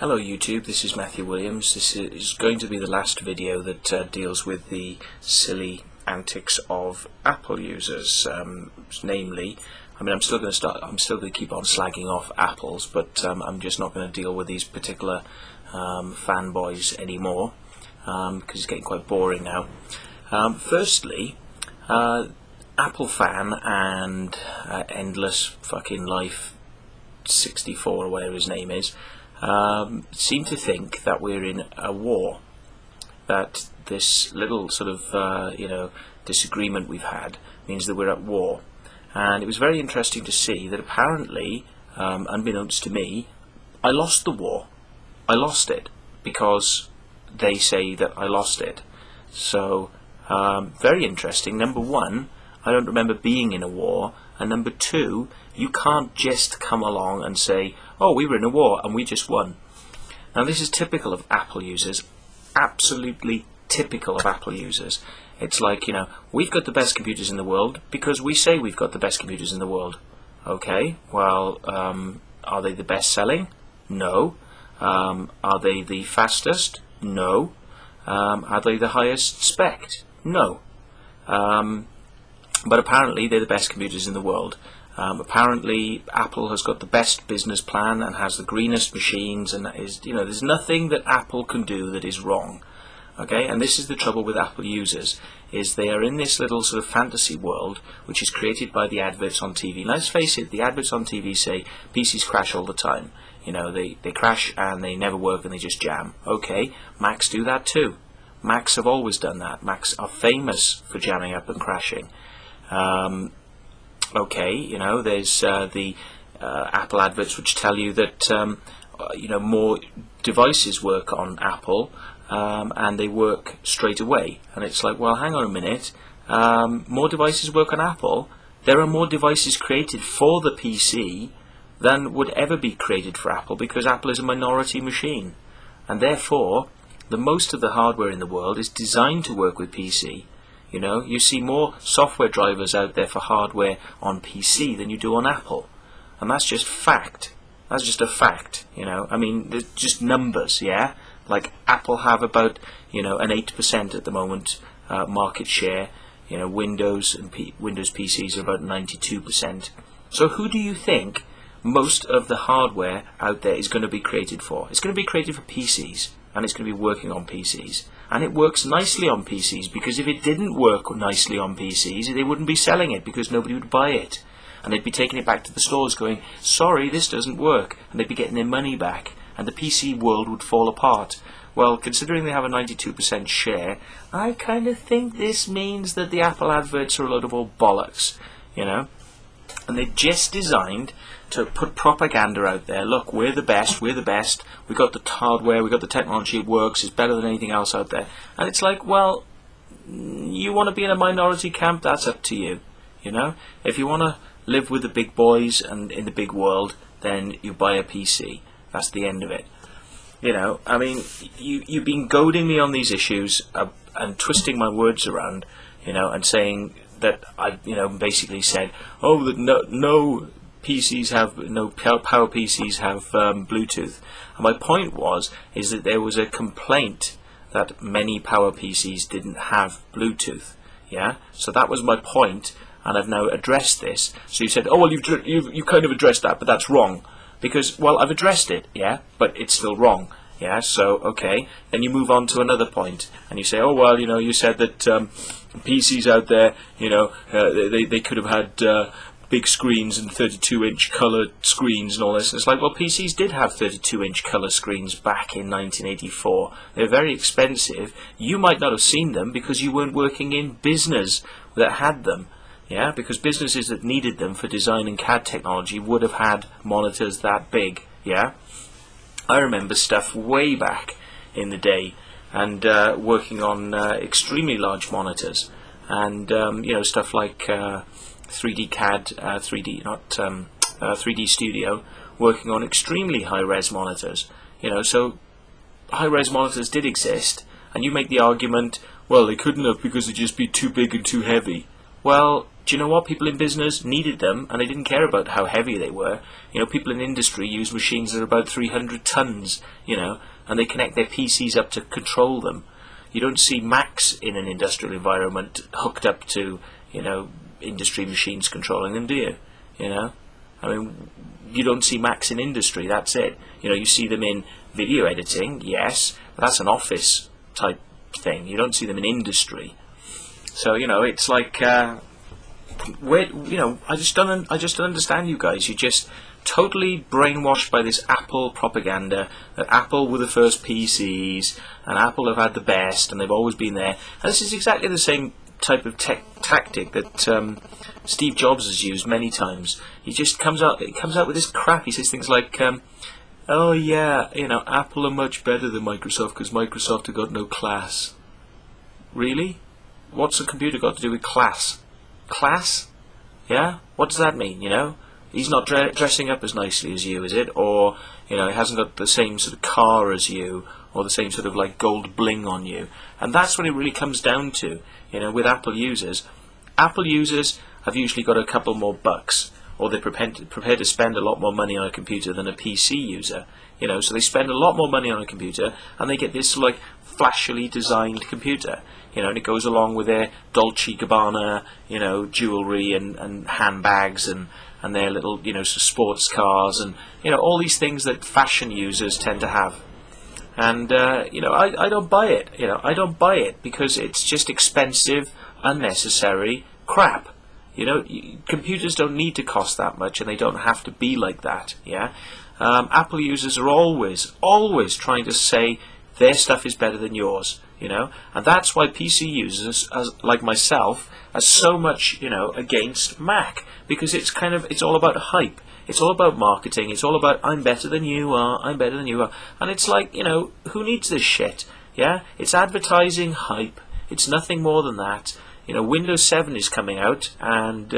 Hello YouTube, this is Matthew Williams. This is going to be the last video that deals with the silly antics of Apple users. Namely, I'm still going to keep on slagging off Apples, but I'm just not going to deal with these particular fanboys anymore because it's getting quite boring now. Firstly, Apple fan and Endless fucking Life 64 or whatever his name is seem to think that we're in a war, that this little sort of disagreement we've had means that we're at war. And it was very interesting to see that apparently, unbeknownst to me, I lost the war. I lost it because they say that I lost it. So very interesting. Number one, I don't remember being in a war, and number two, you can't just come along and say, oh, we were in a war and we just won. Now this is typical of Apple users, absolutely typical of Apple users. It's like, we've got the best computers in the world because we say we've got the best computers in the world. Okay, well, are they the best selling? No. Are they the fastest? No. Are they the highest spec? No. But apparently they're the best computers in the world. Apparently Apple has got the best business plan and has the greenest machines, and there's nothing that Apple can do that is wrong. Okay, and this is the trouble with Apple users, is they are in this little sort of fantasy world which is created by the adverts on TV. Let's face it, the adverts on TV say PCs crash all the time. They crash and they never work and they just jam. Okay, Macs do that too. Macs have always done that. Macs are famous for jamming up and crashing. Okay, there's the Apple adverts which tell you that more devices work on Apple and they work straight away. And it's like, well, hang on a minute. More devices work on Apple. There are more devices created for the PC than would ever be created for Apple, because Apple is a minority machine, and therefore the most of the hardware in the world is designed to work with PC. You see more software drivers out there for hardware on PC than you do on Apple. And that's just fact. That's just a fact, I mean, there's just numbers, yeah? Like Apple have about, an 8% at the moment market share. Windows and Windows PCs are about 92%. So who do you think most of the hardware out there is going to be created for? It's going to be created for PCs, and it's going to be working on PCs. And it works nicely on PCs, because if it didn't work nicely on PCs, they wouldn't be selling it because nobody would buy it. And they'd be taking it back to the stores going, sorry, this doesn't work. And they'd be getting their money back. And the PC world would fall apart. Well, considering they have a 92% share, I kind of think this means that the Apple adverts are a load of old bollocks, And they're just designed to put propaganda out there. Look, we're the best, we've got the hardware, we've got the technology, it works, it's better than anything else out there. And it's like, well, you want to be in a minority camp, that's up to you. If you want to live with the big boys and in the big world, then you buy a PC. That's the end of it. I mean, you've been goading me on these issues and twisting my words around, and saying that I've, basically said, oh, that no PCs have, no power PCs have Bluetooth. And my point is that there was a complaint that many power PCs didn't have Bluetooth. Yeah, so that was my point, and I've now addressed this. So you said, oh well, you've kind of addressed that, but that's wrong. Because, well, I've addressed it, yeah, but it's still wrong, yeah, so, okay, then you move on to another point, and you say, oh, well, you said that PCs out there, they could have had big screens and 32-inch colour screens and all this, and it's like, well, PCs did have 32-inch colour screens back in 1984. They're very expensive. You might not have seen them because you weren't working in business that had them. Yeah, because businesses that needed them for design and CAD technology would have had monitors that big. Yeah, I remember stuff way back in the day, and working on extremely large monitors, and stuff like 3D CAD, 3D Studio, working on extremely high-res monitors. So high-res monitors did exist, and you make the argument, well, they couldn't have because they'd just be too big and too heavy. Well, do you know what? People in business needed them, and they didn't care about how heavy they were. People in industry use machines that are about 300 tons, and they connect their PCs up to control them. You don't see Macs in an industrial environment hooked up to, industry machines controlling them, do you? You don't see Macs in industry, that's it. You see them in video editing, yes, but that's an office type thing. You don't see them in industry. So, it's like, I just don't understand you guys. You're just totally brainwashed by this Apple propaganda, that Apple were the first PCs, and Apple have had the best, and they've always been there. And this is exactly the same type of tactic that Steve Jobs has used many times. He comes out with this crap. He says things like, oh yeah, Apple are much better than Microsoft because Microsoft have got no class. Really? What's a computer got to do with class? Class? Yeah? What does that mean, He's not dressing up as nicely as you, is it? Or, he hasn't got the same sort of car as you, or the same sort of like gold bling on you. And that's what it really comes down to, with Apple users. Apple users have usually got a couple more bucks, or they're prepared to spend a lot more money on a computer than a PC user. So they spend a lot more money on a computer, and they get this like flashily designed computer. And it goes along with their Dolce & Gabbana, jewellery and handbags and their little, sports cars and, all these things that fashion users tend to have. And, I don't buy it. I don't buy it because it's just expensive, unnecessary crap. Computers don't need to cost that much, and they don't have to be like that, yeah? Apple users are always trying to say their stuff is better than yours. And that's why PC users, like myself, are so much, against Mac, because it's all about hype. It's all about marketing. It's all about I'm better than you are. I'm better than you are. And it's like, who needs this shit? Yeah, it's advertising hype. It's nothing more than that. Windows 7 is coming out, and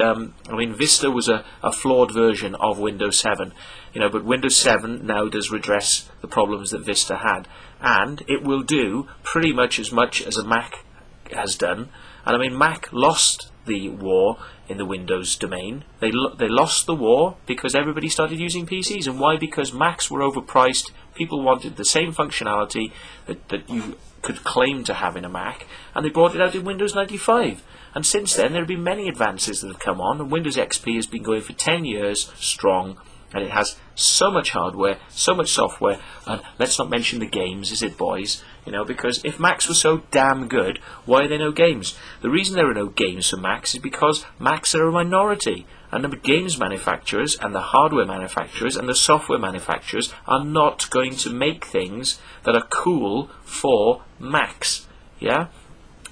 Vista was a flawed version of Windows 7. But Windows 7 now does redress the problems that Vista had, and it will do pretty much as a Mac has done. And Mac lost the war in the Windows domain. They lost the war because everybody started using PCs. And why? Because Macs were overpriced. People wanted the same functionality that you could claim to have in a Mac, and they brought it out in Windows 95. And since then, there have been many advances that have come on, and Windows XP has been going for 10 years strong, and it has so much hardware, so much software, and let's not mention the games, is it, boys? Because if Macs were so damn good, why are there no games? The reason there are no games for Macs is because Macs are a minority, and the games manufacturers and the hardware manufacturers and the software manufacturers are not going to make things that are cool for Macs. Yeah?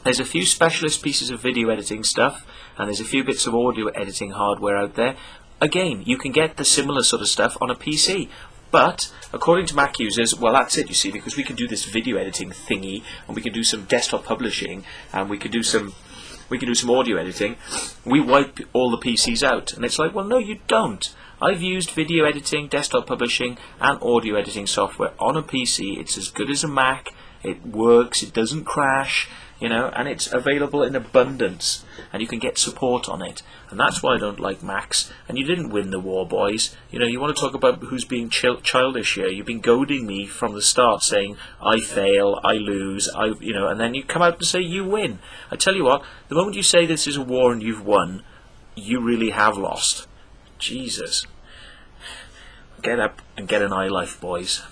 There's a few specialist pieces of video editing stuff, and there's a few bits of audio editing hardware out there. Again, you can get the similar sort of stuff on a PC. But, according to Mac users, well, that's it, you see, because we can do this video editing thingy, and we can do some desktop publishing, and we can do some audio editing. We wipe all the PCs out. And it's like, well, no, you don't. I've used video editing, desktop publishing, and audio editing software on a PC. It's as good as a Mac. It works. It doesn't crash. And it's available in abundance, and you can get support on it. And that's why I don't like Macs. And you didn't win the war, boys. You want to talk about who's being childish here. You've been goading me from the start, saying I fail, I lose, and then you come out and say you win. I tell you what, the moment you say this is a war and you've won, you really have lost. Jesus. Get up and get an eye life, boys.